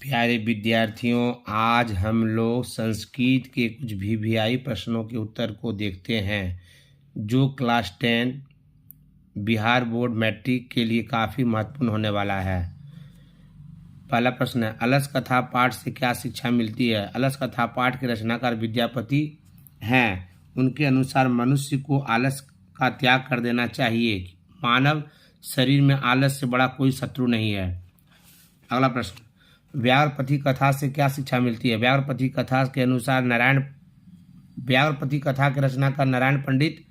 प्यारे विद्यार्थियों, आज हम लोग संस्कृत के कुछ वीवीआई प्रश्नों के उत्तर को देखते हैं जो क्लास 10 बिहार बोर्ड मैट्रिक के लिए काफ़ी महत्वपूर्ण होने वाला है। पहला प्रश्न है, अलस कथा पाठ से क्या शिक्षा मिलती है? अलस कथा पाठ के रचनाकार विद्यापति हैं। उनके अनुसार मनुष्य को आलस का त्याग कर देना चाहिए। मानव शरीर में आलस से बड़ा कोई शत्रु नहीं है। अगला प्रश्न, व्याघ्रपति कथा से क्या शिक्षा मिलती है? व्याघ्रपति कथा के अनुसार व्याघ्रपति कथा के रचनाकार नारायण पंडित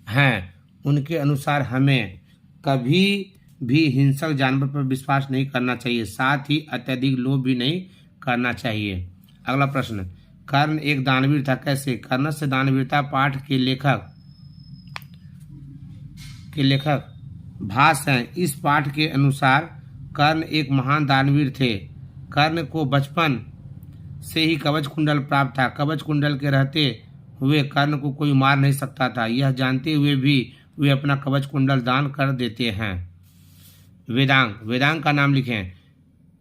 हैं। उनके अनुसार हमें कभी भी हिंसक जानवर पर विश्वास नहीं करना चाहिए, साथ ही अत्यधिक लोभ भी नहीं करना चाहिए। अगला प्रश्न, कर्ण एक दानवीर था, कैसे? कर्ण से दानवीरता पाठ के लेखक भास हैं। इस पाठ के अनुसार कर्ण एक महान दानवीर थे। कर्ण को बचपन से ही कवच कुंडल प्राप्त था। कवच कुंडल के रहते हुए कर्ण को कोई मार नहीं सकता था। यह जानते हुए भी वे अपना कवच कुंडल दान कर देते हैं। वेदांग का नाम लिखें।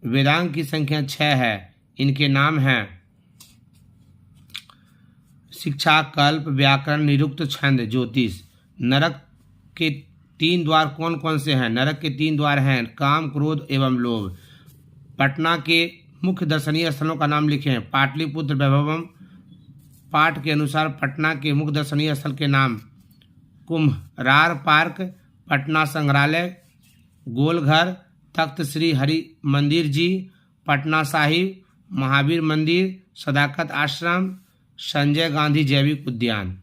वेदांग की संख्या 6 है। इनके नाम हैं शिक्षा, कल्प, व्याकरण, निरुक्त, छंद, ज्योतिष। नरक के 3 द्वार कौन कौन से हैं? नरक के 3 द्वार हैं काम, क्रोध एवं लोभ। पटना के मुख्य दर्शनीय स्थलों का नाम लिखें। पाटलिपुत्र वैभवम। पाठ के अनुसार पटना के मुख्य दर्शनीय स्थल के नाम कुम्हरार पार्क, पटना संग्रहालय, गोलघर, तख्त श्री हरि मंदिर जी, पटना साहिब, महावीर मंदिर, सदाकत आश्रम, संजय गांधी जैविक उद्यान।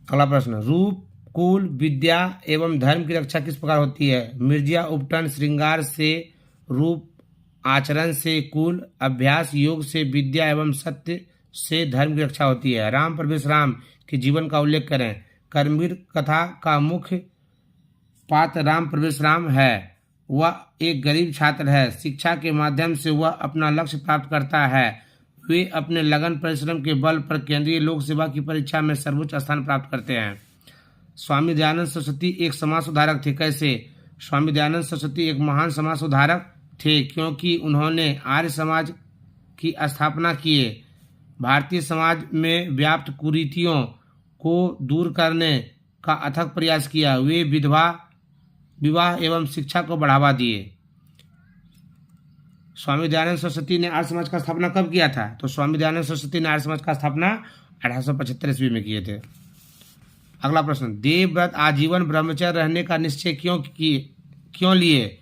अगला प्रश्न, रूप, कुल, विद्या एवं धर्म की रक्षा किस प्रकार होती है? मिर्जिया उपटन, श्रृंगार से रूप, आचरण से कुल, अभ्यास योग से विद्या एवं सत्य से धर्म की रक्षा होती है। राम प्रवेश राम के जीवन का उल्लेख करें। कर्मवीर कथा का मुख्य पात्र राम प्रवेश राम है। वह एक गरीब छात्र है। शिक्षा के माध्यम से वह अपना लक्ष्य प्राप्त करता है। वे अपने लगन परिश्रम के बल पर केंद्रीय लोक सेवा की परीक्षा में सर्वोच्च स्थान प्राप्त करते हैं। स्वामी दयानंद सरस्वती एक समाज सुधारक थे, कैसे? स्वामी दयानंद सरस्वती एक महान समाज सुधारक थे क्योंकि उन्होंने आर्य समाज की स्थापना किए। भारतीय समाज में व्याप्त कुरीतियों को दूर करने का अथक प्रयास किया। वे विवाह एवं शिक्षा को बढ़ावा दिए। स्वामी दयानंद सरस्वती ने आर्य समाज का स्थापना कब किया था? तो स्वामी दयानंद सरस्वती ने आर्य समाज का स्थापना 1875 ईस्वी में किए थे। अगला प्रश्न, देवव्रत आजीवन ब्रह्मचर्य रहने का निश्चय क्यों लिए?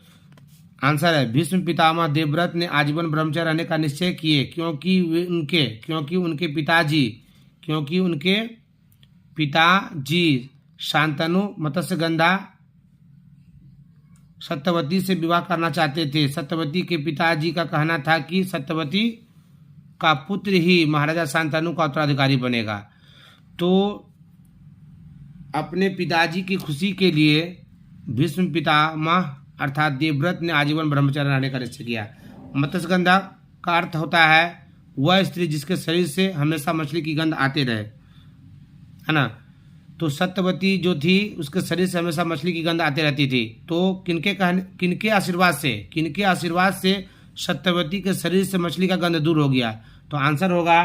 आंसर है, भीष्म पितामह देवव्रत ने आजीवन ब्रह्मचर्य रहने का निश्चय किए क्योंकि उनके पिताजी शांतनु मत्स्यगंधा सत्यवती से विवाह करना चाहते थे। सत्यवती के पिताजी का कहना था कि सत्यवती का पुत्र ही महाराजा शांतनु का उत्तराधिकारी बनेगा। तो अपने पिताजी की खुशी के लिए भीष्म पितामह अर्थात देवव्रत ने आजीवन ब्रह्मचर्य रहने का निश्चय किया। मत्स्यगंधा का अर्थ होता है वह स्त्री जिसके शरीर से हमेशा मछली की गंध आते रहे, है ना। तो सत्यवती जो थी उसके शरीर से हमेशा मछली की गंध आती रहती थी। तो किनके आशीर्वाद से सत्यवती के शरीर से मछली का गंध दूर हो गया? तो आंसर होगा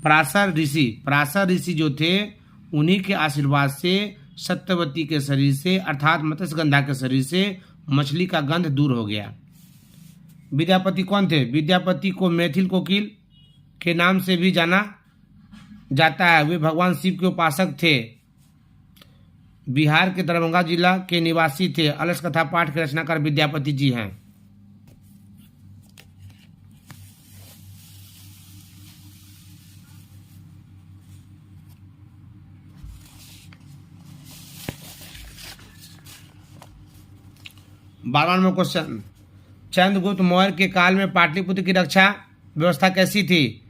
पराशर ऋषि। पराशर ऋषि जो थे उन्हीं के आशीर्वाद से सत्यवती के शरीर से अर्थात मत्स्यगंधा के शरीर से मछली का गंध दूर हो गया। विद्यापति कौन थे? विद्यापति को मैथिल कोकिल के नाम से भी जाना जाता है। वे भगवान शिव के उपासक थे। बिहार के दरभंगा जिला के निवासी थे। अलस कथा पाठ के रचनाकार विद्यापति जी हैं। बावनवां क्वेश्चन, चंद्रगुप्त मौर्य के काल में पाटलिपुत्र की रक्षा व्यवस्था कैसी थी?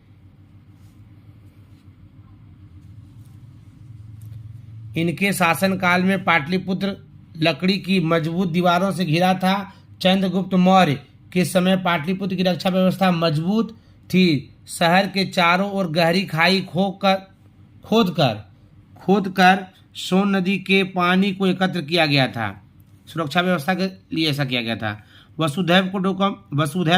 इनके शासनकाल में पाटलिपुत्र लकड़ी की मजबूत दीवारों से घिरा था। चंद्रगुप्त मौर्य के समय पाटलिपुत्र की रक्षा व्यवस्था मजबूत थी। शहर के चारों ओर गहरी खाई खोदकर सोन नदी के पानी को एकत्र किया गया था। सुरक्षा व्यवस्था के लिए ऐसा किया गया था। वसुधैव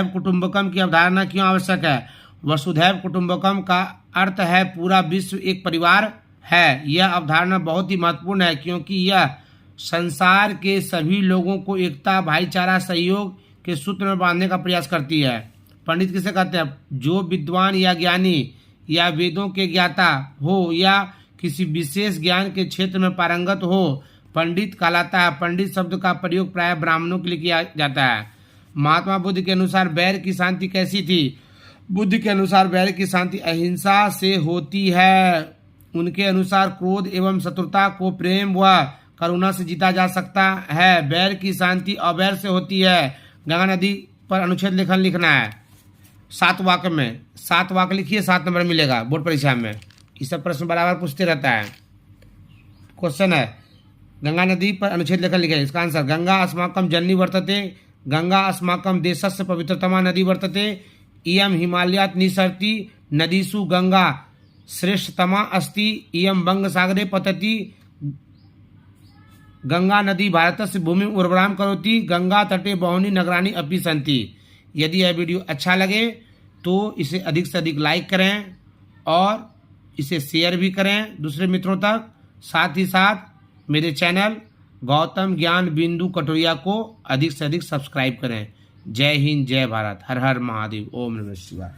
कुटुंबकम की अवधारणा क्यों आवश्यक है? वसुधैव कुटुंबकम का अर्थ है पूरा विश्व एक परिवार है। यह अवधारणा बहुत ही महत्वपूर्ण है क्योंकि यह संसार के सभी लोगों को एकता, भाईचारा, सहयोग के सूत्र में बांधने का प्रयास करती है। पंडित किसे कहते हैं? जो विद्वान या ज्ञानी या वेदों के ज्ञाता हो या किसी विशेष ज्ञान के क्षेत्र में पारंगत हो, पंडित कहलाता है। पंडित शब्द का प्रयोग प्राय ब्राह्मणों के लिए किया जाता है। महात्मा बुद्ध के अनुसार बैर की शांति कैसी थी? बुद्ध के अनुसार बैर की शांति अहिंसा से होती है। उनके अनुसार क्रोध एवं शत्रुता को प्रेम व करुणा से जीता जा सकता है। बैर की शांति अवैर से होती है। गंगा नदी पर अनुच्छेद लेखन लिखना है 7 वाक्य में। 7 वाक्य लिखिए, 7 नंबर मिलेगा बोर्ड परीक्षा में। ये सब प्रश्न बराबर पूछते रहता है। क्वेश्चन है गंगा नदी पर अनुच्छेद लेखन लिखिए। इसका आंसर गंगा अस्माकं जननी वर्तते, गंगा अस्माकं देशस्य पवित्रतमा नदी वर्तते, इयं हिमालयात् निसरति, नदीषु गंगा श्रेष्ठतमा अस्ति, इयं बंगसागरे पतति, गंगा नदी भारतस्य भूमि उर्वरां करोति, गंगा तटे बहूनि नगराणि अपि सन्ति। यदि यह वीडियो अच्छा लगे तो इसे अधिक से अधिक लाइक करें और इसे शेयर भी करें दूसरे मित्रों तक। साथ ही साथ मेरे चैनल गौतम ज्ञान बिंदु कटोरिया को अधिक से अधिक सब्सक्राइब करें। जय हिंद, जय भारत, हर हर महादेव, ओम नमः शिवाय।